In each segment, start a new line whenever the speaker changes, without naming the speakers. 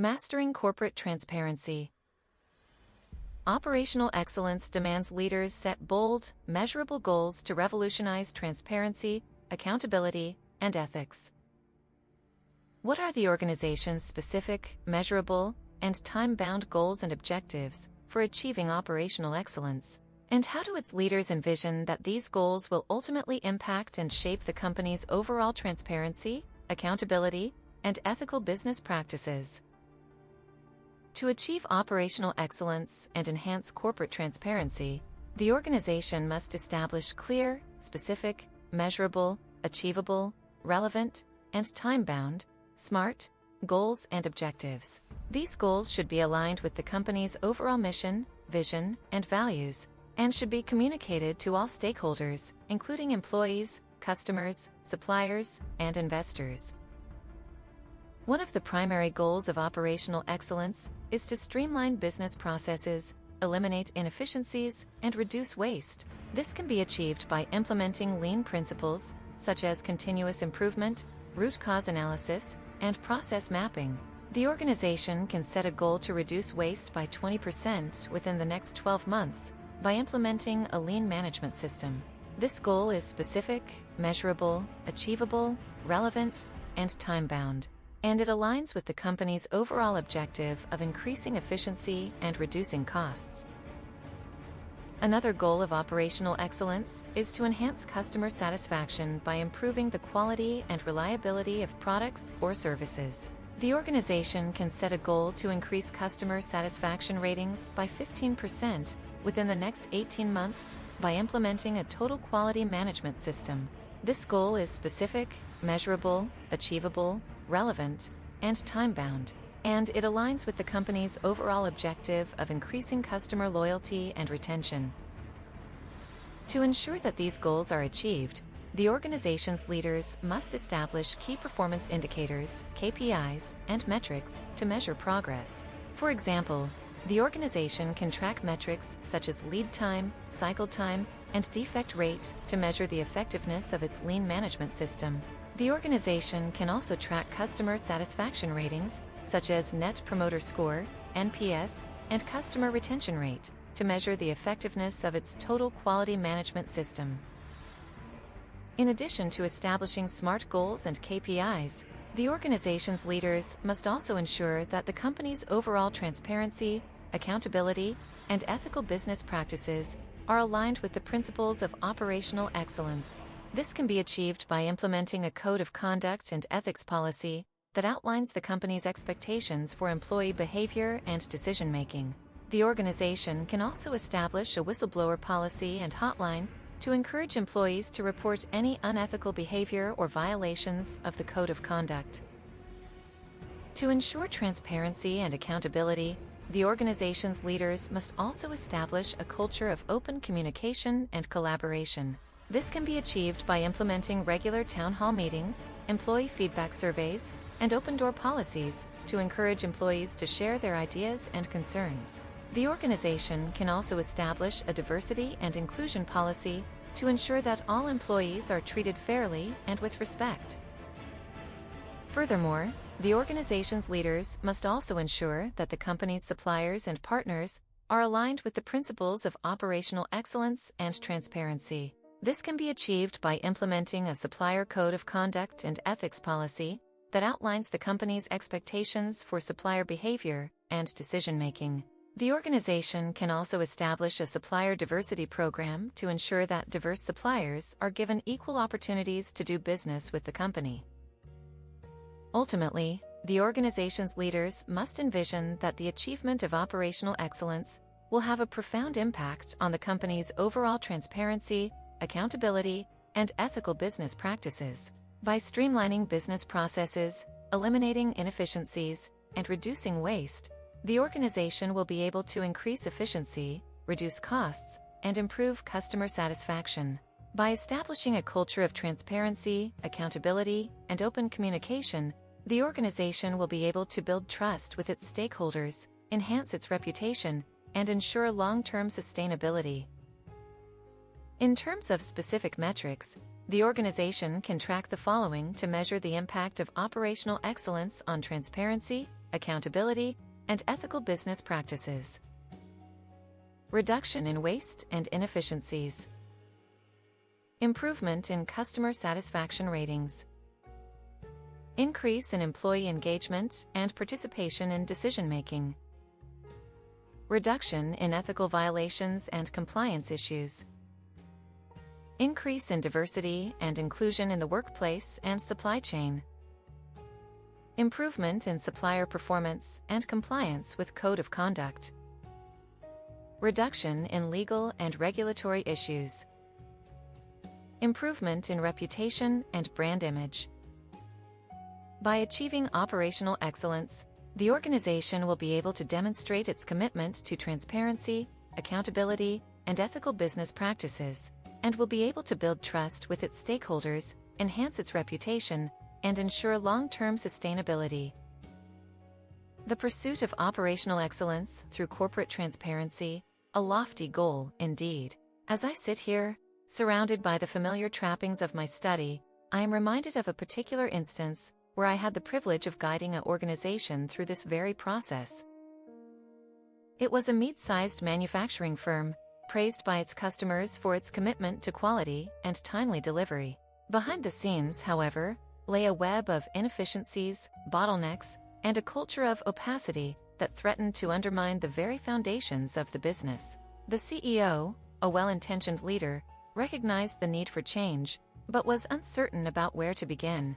Mastering corporate transparency. Operational excellence demands leaders set bold, measurable goals to revolutionize transparency, accountability, and ethics. What are the organization's specific, measurable, and time-bound goals and objectives for achieving operational excellence? And how do its leaders envision that these goals will ultimately impact and shape the company's overall transparency, accountability, and ethical business practices? To achieve operational excellence and enhance corporate transparency, the organization must establish clear, specific, measurable, achievable, relevant, and time-bound, SMART, goals and objectives. These goals should be aligned with the company's overall mission, vision, and values, and should be communicated to all stakeholders, including employees, customers, suppliers, and investors. One of the primary goals of operational excellence is to streamline business processes, eliminate inefficiencies, and reduce waste. This can be achieved by implementing lean principles, such as continuous improvement, root cause analysis, and process mapping. The organization can set a goal to reduce waste by 20% within the next 12 months by implementing a lean management system. This goal is specific, measurable, achievable, relevant, and time-bound, and it aligns with the company's overall objective of increasing efficiency and reducing costs. Another goal of operational excellence is to enhance customer satisfaction by improving the quality and reliability of products or services. The organization can set a goal to increase customer satisfaction ratings by 15% within the next 18 months by implementing a total quality management system. This goal is specific, measurable, achievable, relevant, and time-bound, and it aligns with the company's overall objective of increasing customer loyalty and retention. To ensure that these goals are achieved, the organization's leaders must establish key performance indicators, KPIs, and metrics to measure progress. For example, the organization can track metrics such as lead time, cycle time, and defect rate to measure the effectiveness of its lean management system. The organization can also track customer satisfaction ratings, such as Net Promoter Score, NPS, and customer retention rate, to measure the effectiveness of its total quality management system. In addition to establishing SMART goals and KPIs, the organization's leaders must also ensure that the company's overall transparency, accountability, and ethical business practices are aligned with the principles of operational excellence. This can be achieved by implementing a code of conduct and ethics policy that outlines the company's expectations for employee behavior and decision-making. The organization can also establish a whistleblower policy and hotline to encourage employees to report any unethical behavior or violations of the code of conduct. To ensure transparency and accountability, the organization's leaders must also establish a culture of open communication and collaboration. This can be achieved by implementing regular town hall meetings, employee feedback surveys, and open-door policies to encourage employees to share their ideas and concerns. The organization can also establish a diversity and inclusion policy to ensure that all employees are treated fairly and with respect. Furthermore, the organization's leaders must also ensure that the company's suppliers and partners are aligned with the principles of operational excellence and transparency. This can be achieved by implementing a supplier code of conduct and ethics policy that outlines the company's expectations for supplier behavior and decision-making. The organization can also establish a supplier diversity program to ensure that diverse suppliers are given equal opportunities to do business with the company. Ultimately, the organization's leaders must envision that the achievement of operational excellence will have a profound impact on the company's overall transparency, accountability, and ethical business practices. By streamlining business processes, eliminating inefficiencies, and reducing waste, the organization will be able to increase efficiency, reduce costs, and improve customer satisfaction. By establishing a culture of transparency, accountability, and open communication, the organization will be able to build trust with its stakeholders, enhance its reputation, and ensure long-term sustainability. In terms of specific metrics, the organization can track the following to measure the impact of operational excellence on transparency, accountability, and ethical business practices. Reduction in waste and inefficiencies. Improvement in customer satisfaction ratings. Increase in employee engagement and participation in decision-making. Reduction in ethical violations and compliance issues. Increase in diversity and inclusion in the workplace and supply chain. Improvement in supplier performance and compliance with code of conduct. Reduction in legal and regulatory issues. Improvement in reputation and brand image. By achieving operational excellence, the organization will be able to demonstrate its commitment to transparency, accountability, and ethical business practices, and will be able to build trust with its stakeholders, enhance its reputation, and ensure long-term sustainability. The pursuit of operational excellence through corporate transparency, a lofty goal indeed. As I sit here, surrounded by the familiar trappings of my study, I am reminded of a particular instance where I had the privilege of guiding an organization through this very process. It was a mid-sized manufacturing firm, praised by its customers for its commitment to quality and timely delivery. Behind the scenes, however, lay a web of inefficiencies, bottlenecks, and a culture of opacity that threatened to undermine the very foundations of the business. The CEO, a well-intentioned leader, recognized the need for change, but was uncertain about where to begin.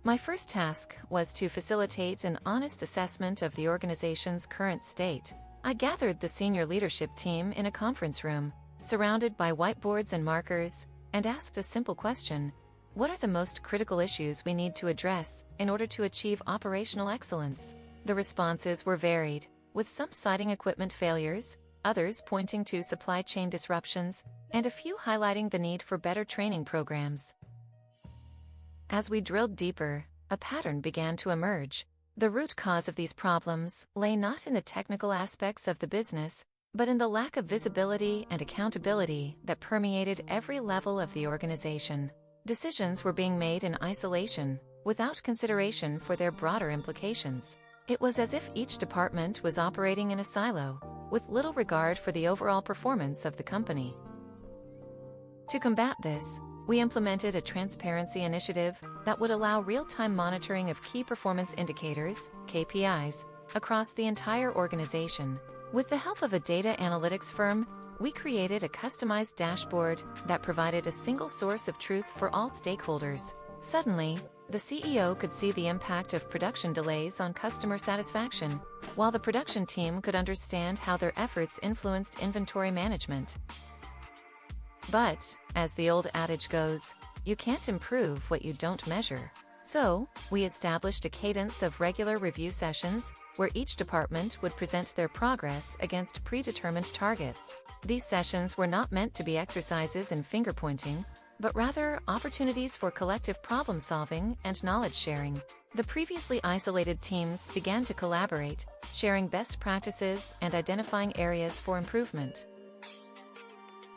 My first task was to facilitate an honest assessment of the organization's current state. I gathered the senior leadership team in a conference room, surrounded by whiteboards and markers, and asked a simple question: what are the most critical issues we need to address in order to achieve operational excellence? The responses were varied, with some citing equipment failures, others pointing to supply chain disruptions, and a few highlighting the need for better training programs. As we drilled deeper, a pattern began to emerge. The root cause of these problems lay not in the technical aspects of the business, but in the lack of visibility and accountability that permeated every level of the organization. Decisions were being made in isolation, without consideration for their broader implications. It was as if each department was operating in a silo, with little regard for the overall performance of the company. To combat this, we implemented a transparency initiative that would allow real-time monitoring of key performance indicators, KPIs, across the entire organization. With the help of a data analytics firm, we created a customized dashboard that provided a single source of truth for all stakeholders. Suddenly, the CEO could see the impact of production delays on customer satisfaction, while the production team could understand how their efforts influenced inventory management. But, as the old adage goes, you can't improve what you don't measure. So, we established a cadence of regular review sessions, where each department would present their progress against predetermined targets. These sessions were not meant to be exercises in finger-pointing, but rather opportunities for collective problem-solving and knowledge-sharing. The previously isolated teams began to collaborate, sharing best practices and identifying areas for improvement.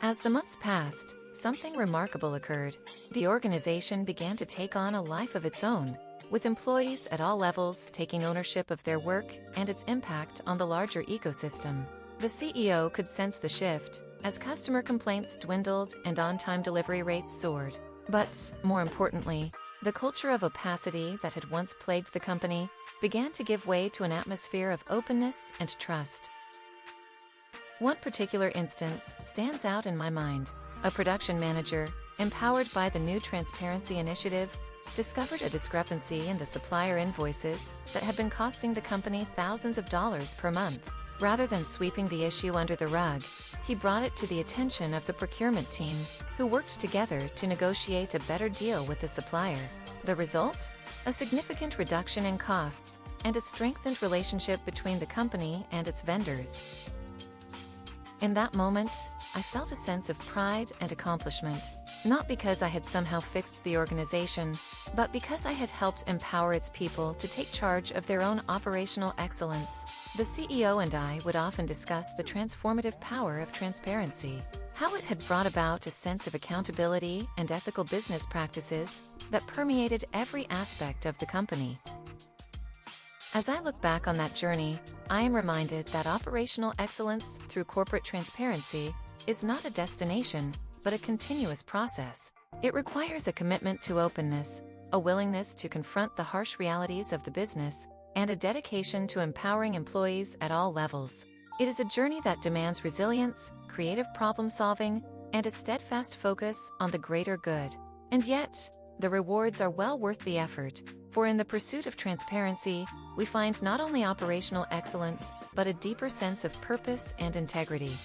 As the months passed, something remarkable occurred. The organization began to take on a life of its own, with employees at all levels taking ownership of their work and its impact on the larger ecosystem. The CEO could sense the shift, as customer complaints dwindled and on-time delivery rates soared. But, more importantly, the culture of opacity that had once plagued the company began to give way to an atmosphere of openness and trust. One particular instance stands out in my mind. A production manager, empowered by the new transparency initiative, discovered a discrepancy in the supplier invoices that had been costing the company thousands of dollars per month. Rather than sweeping the issue under the rug, he brought it to the attention of the procurement team, who worked together to negotiate a better deal with the supplier. The result? A significant reduction in costs and a strengthened relationship between the company and its vendors. In that moment, I felt a sense of pride and accomplishment, not because I had somehow fixed the organization, but because I had helped empower its people to take charge of their own operational excellence. The CEO and I would often discuss the transformative power of transparency, how it had brought about a sense of accountability and ethical business practices that permeated every aspect of the company. As I look back on that journey, I am reminded that operational excellence through corporate transparency is not a destination, but a continuous process. It requires a commitment to openness, a willingness to confront the harsh realities of the business, and a dedication to empowering employees at all levels. It is a journey that demands resilience, creative problem-solving, and a steadfast focus on the greater good. And yet, the rewards are well worth the effort, for in the pursuit of transparency, we find not only operational excellence, but a deeper sense of purpose and integrity.